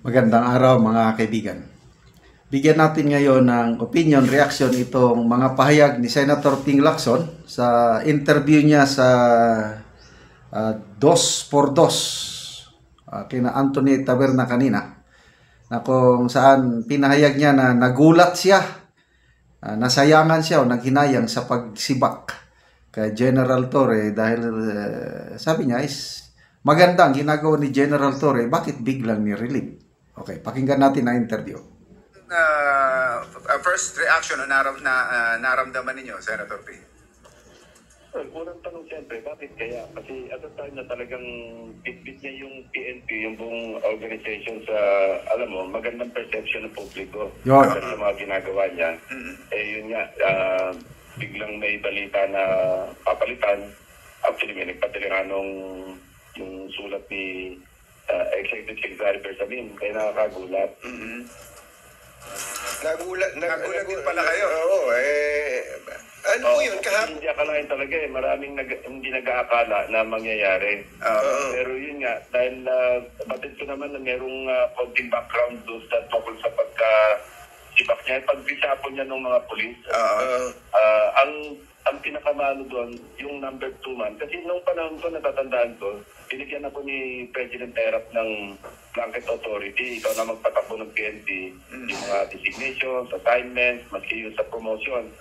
Magandang araw mga kaibigan. Bigyan natin ngayon ng opinion, reaction itong mga pahayag ni Senator Ping Lacson sa interview niya sa Dos por Dos kina Anthony Taberna kanina, na kung saan pinahayag niya na nagulat siya, nasayangan siya o naghinayang sa pagsibak kay General Torre dahil sabi niya is maganda ang ginagawa ni General Torre, bakit biglang ni-relieve? Okay, pakinggan natin ang interview. First reaction na naramdaman ninyo, Senator P? Well, unang tanong siyempre, bakit kaya? Kasi at the time na talagang bitbit niya yung PNP, yung buong organization sa, alam mo, magandang perception ng publiko sa mga ginagawa niya. Yun nga, biglang may balita na papalitan. Actually, may nagpadala nung yung sulat ni Executive Secretary Bersamin, kaya nakakagulat. Nagulat din pala kayo. Oo, ano po yun kahapon? Hindi akalain talaga maraming hindi nag-aakala na mangyayari. Pero yun nga, dahil batid ko naman na merong konting background doon sa tungkol sa pagka-sibak niya, pag-bisapo niya ng mga polis. Ang pinakamano doon, yung number 2 man. Kasi nung panahon ko, natatandaan ko, binigyan ako ni President Erap ng blanket authority. Ikaw na magpatakbo ng PNP, yung mga designations, assignments, maski yung sa promotion.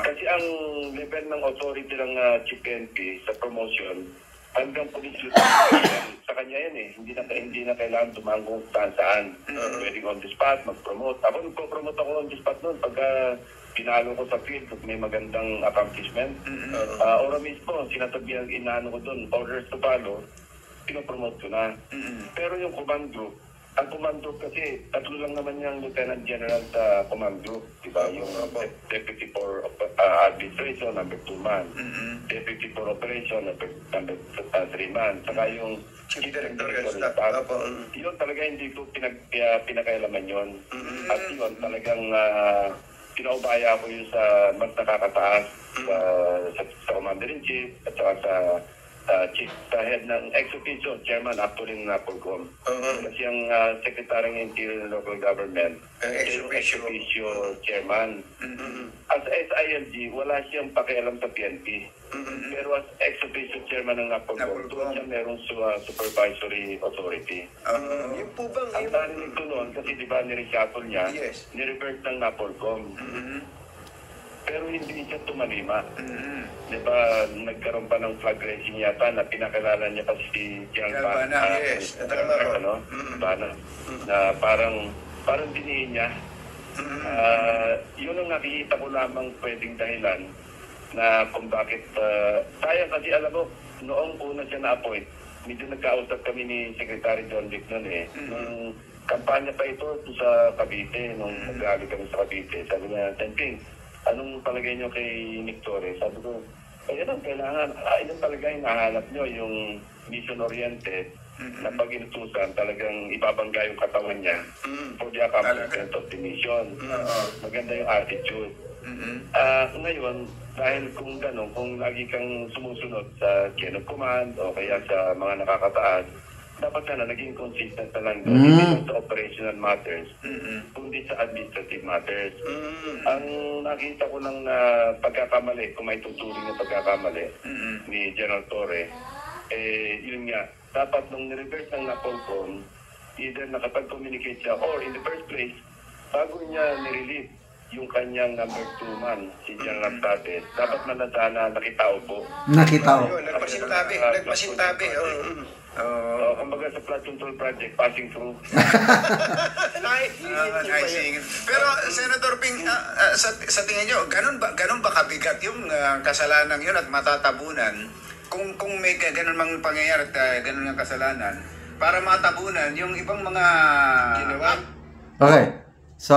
Kasi ang level ng authority ng Chief PNP sa promotion, hanggang police lieutenant, sa kanya yan eh. Hindi na kailangan tumangkong saan. Pwedeng on the spot, mag-promote. Ako nagpo-promote ako on the spot noon pagka pinalo ko sa field kung may magandang accomplishment. Ora mismo, sinatabihan, inaano ko doon, orders to follow, pinopromote ko na. Pero yung command group, ang command group kasi, tatlo lang naman yung Lieutenant General sa command group. Diba? Yung Deputy for Administration, number 2 man. Deputy for Operation, number 3 man. Saka yung Chief Director of Staff. Yun talaga hindi ko pinakailaman yun. At yun talagang pinaubaya ko yun sa mas nakakataas sa Commander-in-Chief at saka sa head ng ex-officio, chairman actually ng NAPOLCOM. Kasi ang Secretary ng Interior and Local Government, ex-officio chairman. As SILG, wala siyang pakialam sa PNP. Pero as ex-officio chairman ng NAPOLCOM, doon siya merong supervisory authority. Yung po bang... Ang narinig ko noon, kasi di ba nireshuffle niya, nirevert ng NAPOLCOM. Pero hindi siya tumalima. Di ba, nagkaroon pa ng flag raising yata na pinakilala niya pa si General Bana. Bana. Na parang dinihin niya. Yun ang nakikita ko lamang pwedeng dahilan na kung bakit, sayang kasi alam mo, noong una siya na-appoint, medyo nagkausap kami ni Secretary John Vic noon eh. Nung kampanya pa ito sa Cavite, nung nag-rally kami sa Cavite, sabi niya, Tenping, anong palagay niyo kay Nick Torres? Sabi ko, yan ang kailangan. Yan talaga yung nahanap niyo, yung mission-oriented na pag inutusan, talagang ibabangga yung katawan niya for the accomplishment of the mission. Maganda yung attitude. Ngayon, dahil kung gano'n, kung lagi kang sumusunod sa chain of command o kaya sa mga nakakataas, dapat na naging consistent na lang doon, hindi lang sa operational matters, kundi sa administrative matters. Ang nakita ko lang na pagkakamali, kung may tuturing na pagkakamali ni General Torre, yun nga, dapat nung nireverse ng NAPOLCOM, either nakapag-communicate siya or in the first place, bago niya nirelieve yung kanyang number 2 man, si General Tates, dapat man na sana nakitao po. Nakitao. Nagpasintabi. Kumbaga sa flood control project, passing through. Pero Senator Ping, sa tingin nyo, ganun ba kabigat yung kasalanan yun at matatabunan kung may ganun mang pangyayari at ganun ang kasalanan para matabunan yung ibang mga ginawa? Okay. So,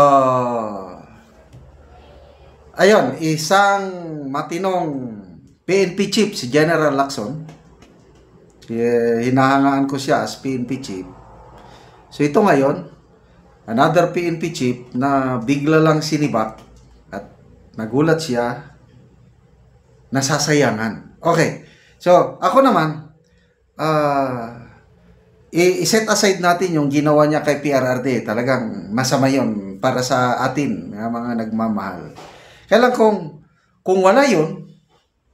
ayun, isang matinong PNP chief si General Lacson. Hinahangaan ko siya as PNP chief. So ito ngayon, another PNP chief na bigla lang sinibak at nagulat siya, nasasayangan. Okay. So ako naman, i-set aside natin yung ginawa niya kay PRRD. Talagang masama yon para sa atin, mga nagmamahal. Kaya lang kung wala yun,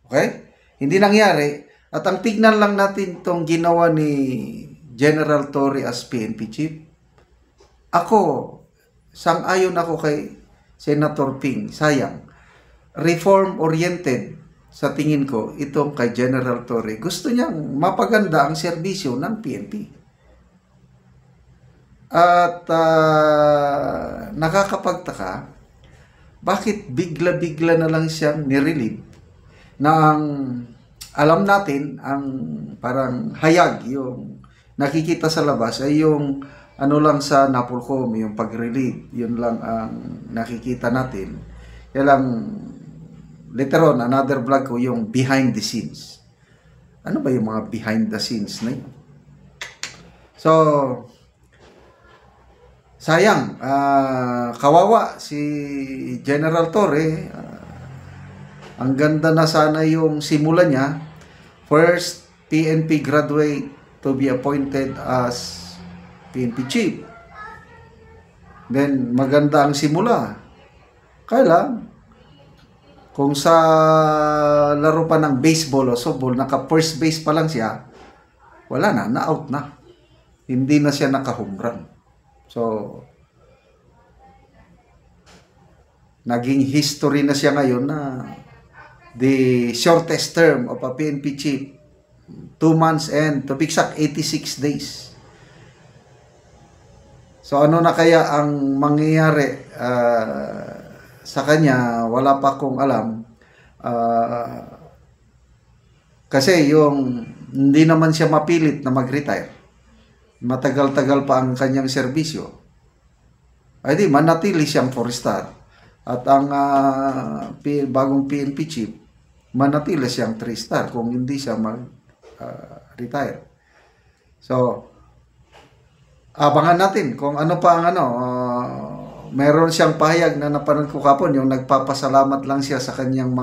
okay, hindi nangyari, at ang tignan lang natin tong ginawa ni General Torre as PNP Chief, ako, sang-ayon ako kay Senator Ping, sayang, reform-oriented sa tingin ko, itong kay General Torre, gusto niyang mapaganda ang serbisyo ng PNP. At nakakapagtaka, bakit bigla-bigla na lang siyang nirelieve na ang alam natin, ang parang hayag, yung nakikita sa labas ay yung ano lang sa Napolcom, yung pag-relieve, yun lang ang nakikita natin. Kaya lang, later on, another vlog ko, yung behind the scenes. Ano ba yung mga behind the scenes na yun? So, sayang, kawawa si General Torre. Ang ganda na sana yung simula niya. First PNP graduate to be appointed as PNP Chief. Then, maganda ang simula. Kaya lang, kung sa laro pa ng baseball o softball, naka-first base pa lang siya, wala na, na-out na. Hindi na siya naka-home run. So, naging history na siya ngayon na the shortest term of a PNP chief, 2 months and to be exact, 86 days. So, ano na kaya ang mangyayari sa kanya? Wala pa akong alam. Kasi yung hindi naman siya mapilit na mag-retire. Matagal-tagal pa ang kanyang serbisyo. Ay di, manatili siyang 4-star. At ang bagong PNP chief, manatili siyang 3-star kung hindi siya mag-retire. So, abangan natin kung ano pa ang meron siyang pahayag na napanood ko kapon, yung nagpapasalamat lang siya sa kanyang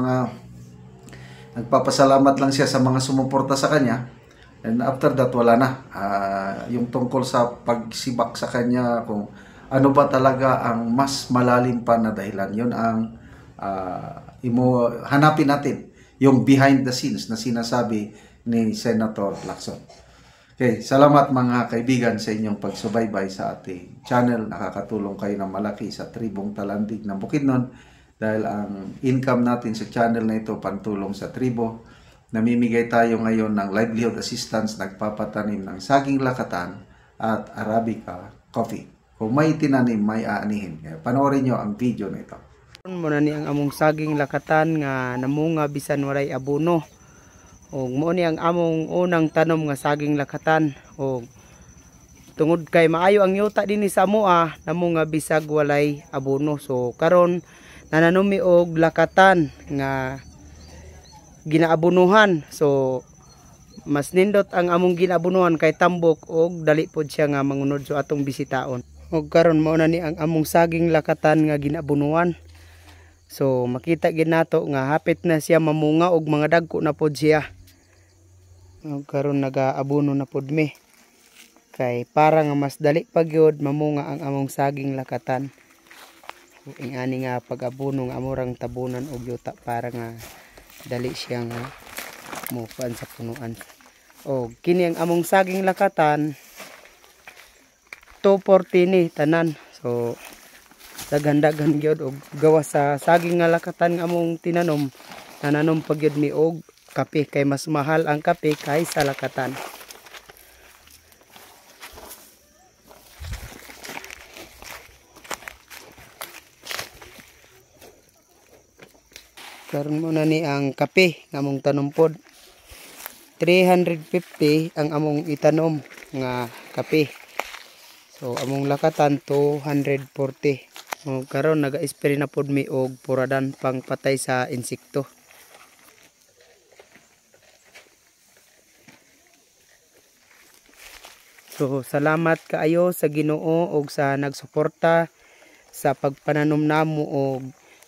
nagpapasalamat lang siya sa mga sumuporta sa kanya. And after that, wala na. Yung tungkol sa pagsibak sa kanya, kung ano ba talaga ang mas malalim pa na dahilan, yun ang hanapin natin, yung behind the scenes na sinasabi ni Senator Lacson. Okay, salamat mga kaibigan sa inyong pagsubaybay sa ating channel. Nakakatulong kayo ng malaki sa tribong Talandig ng Bukidnon dahil ang income natin sa channel na ito pantulong sa tribo. Namimigay tayo ngayon ng livelihood assistance, nagpapatanim ng saging lakatan at Arabica coffee. Kung may tinanim, may aanihin. Panoorin nyo ang video na ito. Muna ni ang among saging lakatan nga namunga bisan waray abono. O mo ni ang among unang tanom nga saging lakatan. O tungod kay maayo ang yuta dinhi sa amoa, namunga bisag walay abono. So karon nananumi og lakatan nga ginaabunuhan. So mas nindot ang among ginaabunuhan kay tambok og dali pod siya nga mangunod so atong bisitaon. Og karon mao na ni ang among saging lakatan nga ginaabunuhan. So makita gid nato nga hapit na siya mamunga og mga dagko na pod siya. Og karon nagaabuno na pod mi. Kay para nga mas dali pa gyud mamunga ang among saging lakatan. Ing ani nga pag-abuno nga amurang tabunan og yuta para nga dali siyang mukuan sa punuan. Og kini ang among saging lakatan 240 ni tanan. So daghan-daghan gyud og gawa sa saging nga lakatan nga among tinanom, nananom pa gyud mi og kape kay mas mahal ang kape kaysa lakatan. Karon mo na ni ang kape nga among tanom pod. 350 ang among itanom nga kape. So among lakatan 240. Karon naga-spray na pod mi og puradan pang patay sa insekto. So salamat kaayo sa Ginoo og sa nagsuporta sa pagpananom namo og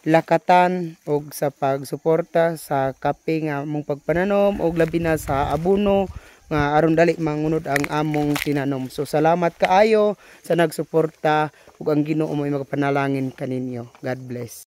lakatan og sa pagsuporta sa kape nga among pagpananom og labi na sa abono nga aron dali mangunod ang among tinanom. So salamat kaayo sa nagsuporta ug ang Ginoo mo'y magapanalangin kaninyo. God bless.